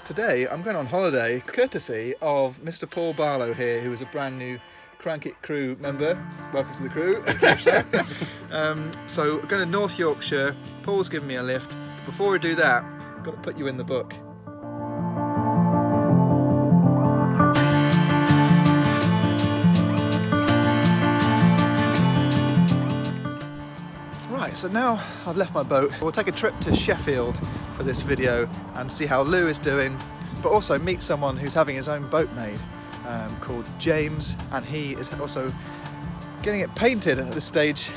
Today I'm going on holiday courtesy of Mr. Paul Barlow here, who is a brand new Crank It crew member. Welcome to the crew. So we're going to North Yorkshire. Paul's giving me a lift. But before we do that, I've got to put you in the book. Right, so now I've left my boat. We'll take a trip to Sheffield for this video and see how Lou is doing, but also meet someone who's having his own boat made called James, and he is also getting it painted at this stage,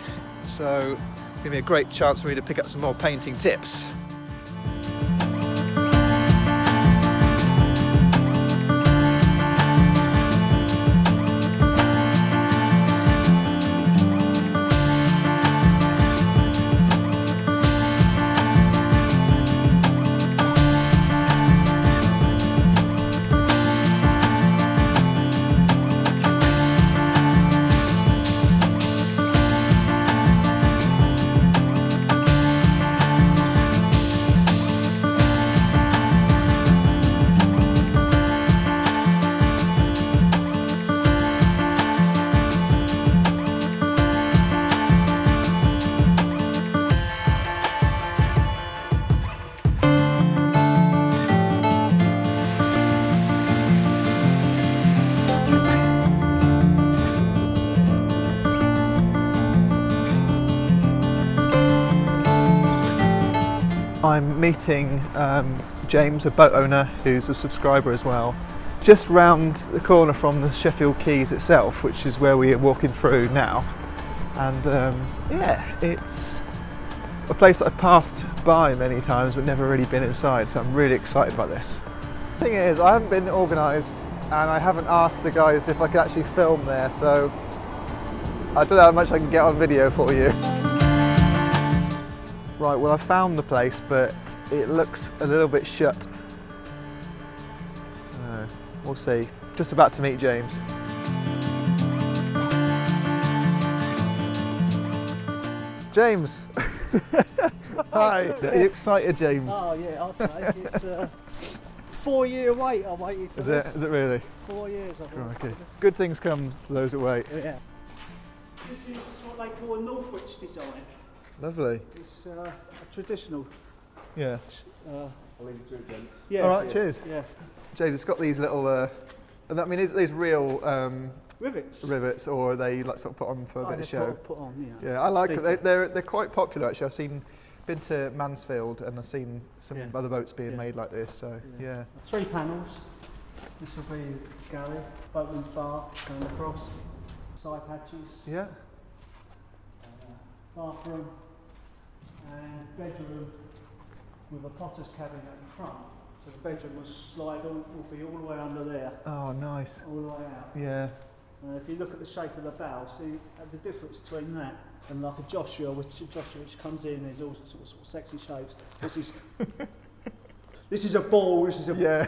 so it's gonna be a great chance for me to pick up some more painting tips. I'm meeting James, a boat owner who's a subscriber as well, just round the corner from the Sheffield Quays itself, which is where we are walking through now. And yeah, it's a place that I've passed by many times but never really been inside, so I'm really excited about this. The thing is, I haven't been organised and I haven't asked the guys if I could actually film there, so I don't know how much I can get on video for you. Right, well I found the place, but it looks a little bit shut. So, we'll see. Just about to meet James. James! Hi! Are you excited, James? Oh yeah, I'll say. It's a 4-year wait I waited for this. Is it really? 4 years I've waited for this. Good things come to those that wait. Yeah. This is what they call a Northwich design. Lovely. It's a traditional. Yeah. I'll leave it to it, James. Yeah. Alright, yeah, cheers. Yeah. James, it's got these little, and I mean, is these real rivets, or are they like sort of put on for a bit of show? Put on, yeah. Yeah, I like it. They're quite popular actually. Been to Mansfield and I've seen some other boats being made like this. So yeah. 3 panels. This will be galley, boatman's bar going across, side hatches. Yeah. Bathroom and bedroom with a potter's cabin at the front. So the bedroom will slide on, will be all the way under there. Oh, nice. All the way out. Yeah. If you look at the shape of the bow, see the difference between that and like a Joshua, which comes in, there's all sorts of sexy shapes. This is a ball, this is a... Yeah.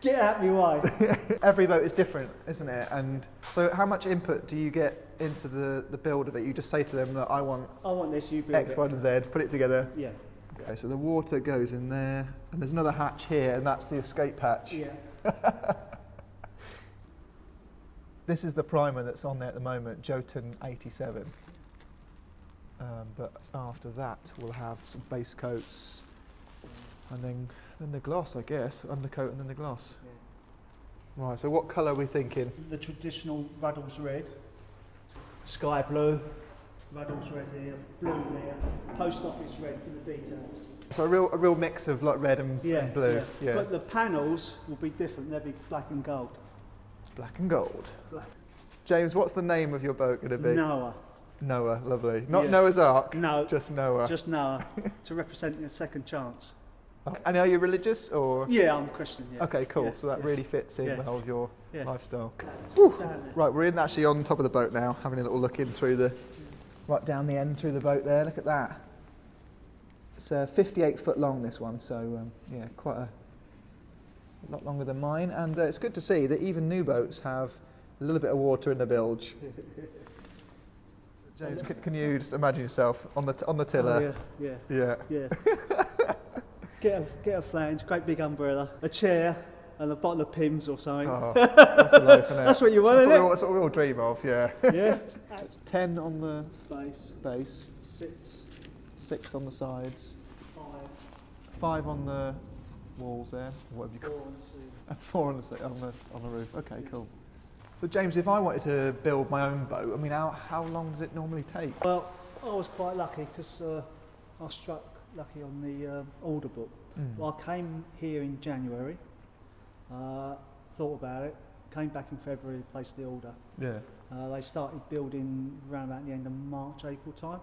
Get out of my way. Every boat is different, isn't it? And so how much input do you get into the build of it? You just say to them that I want this, you build X, Y and Z, put it together? Yeah. Okay, so the water goes in there, and there's another hatch here, and that's the escape hatch. Yeah. This is the primer that's on there at the moment, Jotun 87. But after that, we'll have some base coats, and then the gloss, I guess, undercoat and then the gloss. Yeah. Right, so what colour are we thinking? The traditional Ruddles red, sky blue, Ruddles red here, blue there, post office red for the details. So a real mix of like red and blue. Yeah. But the panels will be different, they'll be black and gold. Black and gold. Black. James, what's the name of your boat going to be? Noah. Noah, lovely. Not Noah's Ark? No. Just Noah. Just Noah, to represent your second chance. And are you religious or? Yeah, I'm Christian, yeah. Okay, cool. Yeah, so that really fits in well with your lifestyle. Right, we're actually on top of the boat now, having a little look in through right down the end through the boat there. Look at that. It's 58 foot long, this one, so yeah, quite a lot longer than mine. And it's good to see that even new boats have a little bit of water in the bilge. James, can you just imagine yourself on the tiller? Oh, yeah. get a flange, great big umbrella, a chair, and a bottle of Pimm's or something. Oh, that's a life, isn't it? That's what you want, isn't it? That's what we all dream of, yeah. Yeah. So it's 10 on the base, 6, 6 on the sides, 5, 5 on the walls there, whatever you call 4 on it. the ceiling. 4 on the roof. Okay, cool. So James, if I wanted to build my own boat, I mean, how long does it normally take? Well, I was quite lucky because I struck lucky on the order book. Well, I came here in January, thought about it, came back in February, placed the order. Yeah. They started building around about the end of March, April time,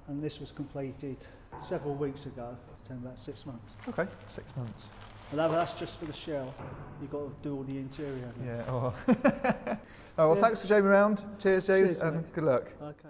and this was completed several weeks ago, about 6 months. Okay, 6 months. And that's just for the shell. You've got to do all the interior. Yeah. Oh, oh well, thanks for showing me around. Cheers, James, Cheers, and mate. good luck. Okay.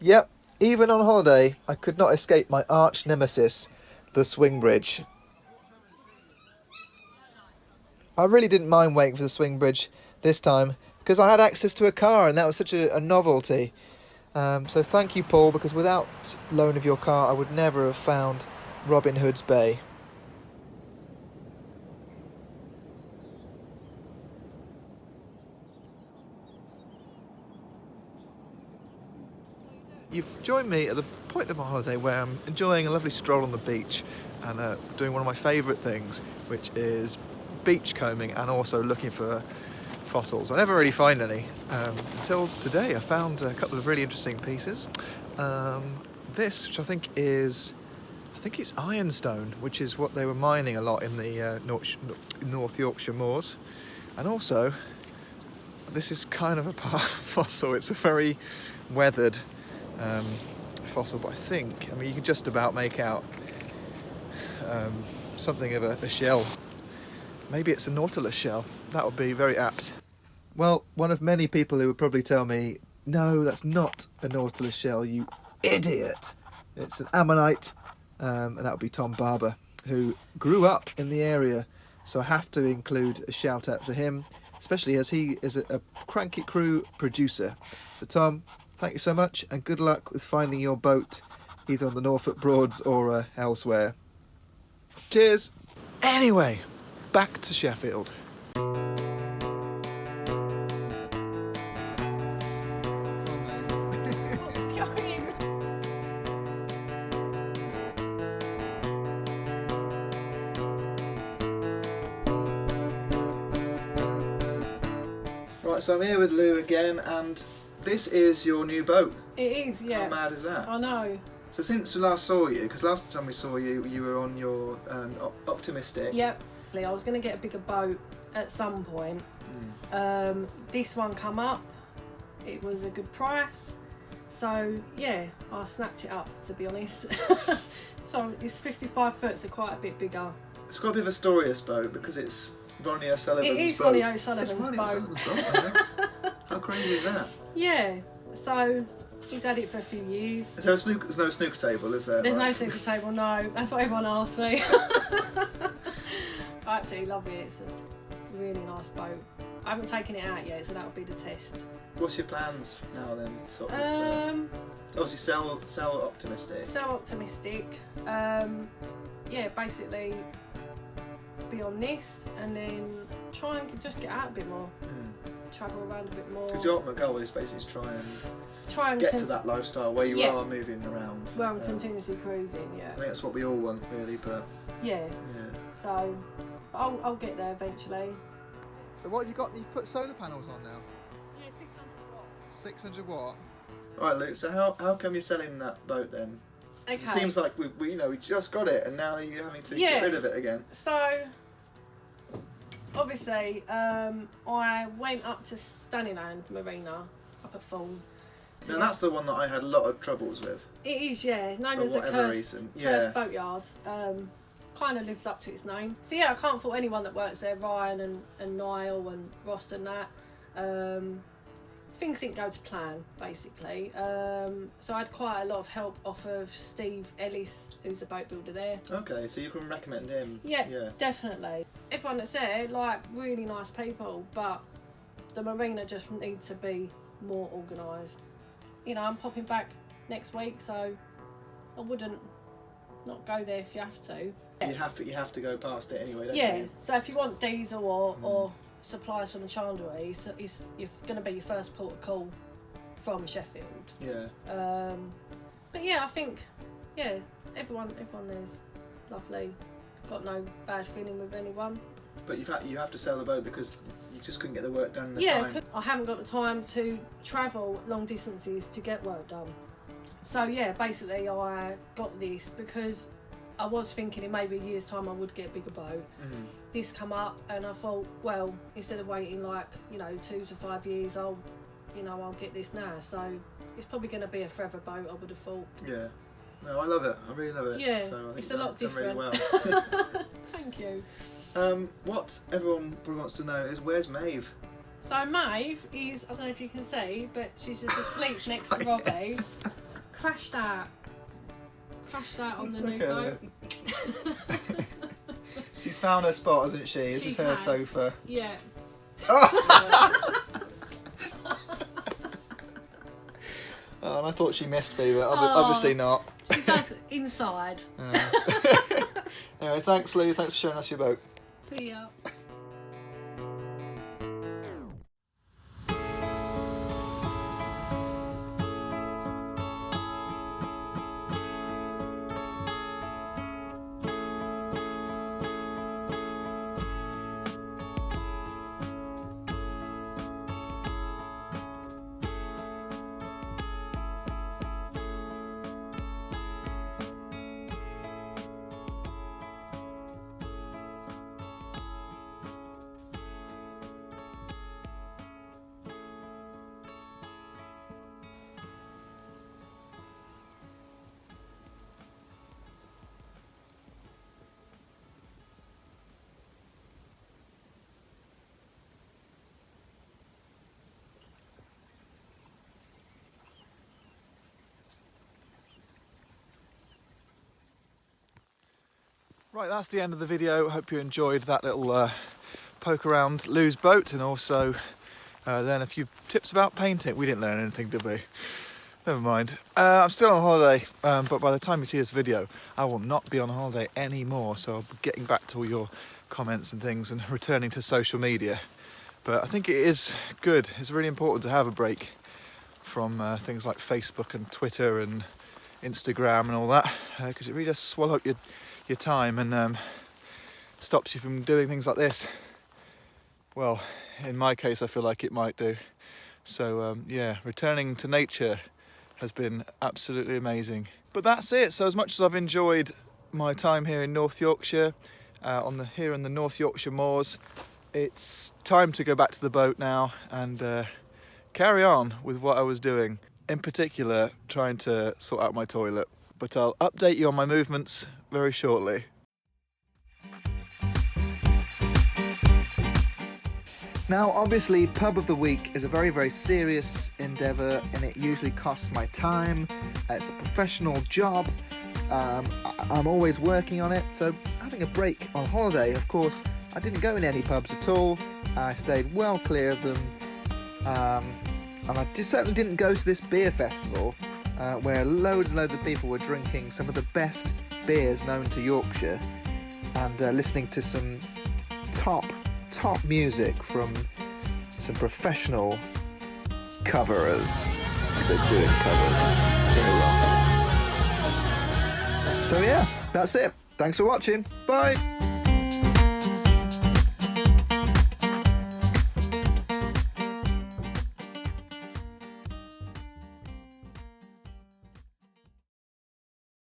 Yep, even on holiday, I could not escape my arch nemesis, the swing bridge. I really didn't mind waiting for the swing bridge this time because I had access to a car and that was such a novelty. So thank you, Paul, because without loan of your car, I would never have found Robin Hood's Bay. You've joined me at the point of my holiday where I'm enjoying a lovely stroll on the beach and doing one of my favourite things, which is beachcombing and also looking for fossils. I never really find any until today. I found a couple of really interesting pieces. This, which I think it's ironstone, which is what they were mining a lot in the North Yorkshire moors. And also, this is kind of a fossil. It's a very weathered fossil, but I mean you can just about make out something of a shell. Maybe it's a nautilus shell. That would be very apt. Well, one of many people who would probably tell me, no, that's not a nautilus shell, you idiot. It's an ammonite, and that would be Tom Barber, who grew up in the area, so I have to include a shout out to him, especially as he is a Cranky Crew producer. So Tom, thank you so much, and good luck with finding your boat, either on the Norfolk Broads or elsewhere. Cheers! Anyway, back to Sheffield. Right, so I'm here with Lou again, and this is your new boat. It is, yeah. How mad is that? I know. So since we last saw you, because last time we saw you, you were on your Optimistic. Yep. I was going to get a bigger boat at some point. This one come up. It was a good price. So, yeah, I snapped it up, to be honest. So it's 55 foot, so quite a bit bigger. It's got a bit of a story, this boat, because it's Ronnie O'Sullivan's boat. It is Ronnie O'Sullivan's boat. How crazy is that? Yeah, so he's had it for a few years. Is there there's no snooker table, is there? There's no snooker table, no. That's what everyone asks me. I absolutely love it. It's a really nice boat. I haven't taken it out yet, so that'll be the test. What's your plans now then? Sort of, obviously sell Optimistic. Sell Optimistic. Yeah, basically be on this and then try and just get out a bit more. Travel around a bit more. Because your ultimate goal is basically to try and get to that lifestyle where you are moving around. Where I'm continuously cruising, yeah. I think that's what we all want, really, but... Yeah. So, I'll get there eventually. So what have you got? You've put solar panels on now? Yeah, 600 watt. 600 watt? Alright, Luke, so how come you're selling that boat then? Okay. It seems like we just got it and now you're having to get rid of it again. So, obviously, I went up to Stannyland Marina up at Full. So that's the one that I had a lot of troubles with. It is, yeah. Known for as a whatever cursed reason. boatyard. kind of lives up to its name. So yeah, I can't fault anyone that works there, Ryan and Niall and Ross and that. Things didn't go to plan, basically. So I had quite a lot of help off of Steve Ellis, who's a boat builder there. Okay, so you can recommend him. Yeah, definitely. Everyone that's there, like, really nice people, but the marina just needs to be more organised. You know, I'm popping back next week, so I wouldn't not go there if you have to. You have to go past it anyway, don't Yeah, you? so if you want diesel or supplies from the Chandlery, so you're going to be your first port of call from Sheffield. Yeah. But yeah, I think, yeah, everyone there's lovely. Got no bad feeling with anyone. But you have to sell the boat because you just couldn't get the work done in the Yeah, time. I haven't got the time to travel long distances to get work done. So yeah, basically I got this because I was thinking in maybe a year's time I would get a bigger boat. This come up and I thought, well, instead of waiting like, 2 to 5 years, I'll get this now. So it's probably going to be a forever boat, I would have thought. Yeah. No, I love it. I really love it. Yeah, so I think it's a lot different. Really well. Thank you. What everyone probably wants to know is, where's Maeve? So Maeve is, I don't know if you can see, but she's just asleep next to Robbie. Crashed out on the new boat. She's found her spot, hasn't she? This is her has. sofa. Yeah. Oh, and I thought she missed me, but obviously not. She does inside. Anyway, thanks, Lou. Thanks for showing us your boat. See ya. Right, that's the end of the video. Hope you enjoyed that little poke around Lou's boat, and also then a few tips about painting. We didn't learn anything, did we? Never mind. I'm still on holiday, but by the time you see this video, I will not be on holiday anymore, so I'll be getting back to all your comments and things and returning to social media. But I think it is good. It's really important to have a break from things like Facebook and Twitter and Instagram and all that, because it really does swallow up your time and stops you from doing things like this. Well, in my case I feel like it might do. So yeah, returning to nature has been absolutely amazing. But that's it. So as much as I've enjoyed my time here in North Yorkshire, here in the North Yorkshire moors, it's time to go back to the boat now and carry on with what I was doing. In particular, trying to sort out my toilet. But I'll update you on my movements very shortly. Now, obviously, Pub of the Week is a very, very serious endeavour, and it usually costs my time. It's a professional job. I'm always working on it, so having a break on holiday, of course, I didn't go in any pubs at all. I stayed well clear of them, and I certainly didn't go to this beer festival where loads and loads of people were drinking some of the best beers known to Yorkshire and listening to some top music from some professional coverers. They're doing covers very well. So yeah, that's it. Thanks for watching. Bye.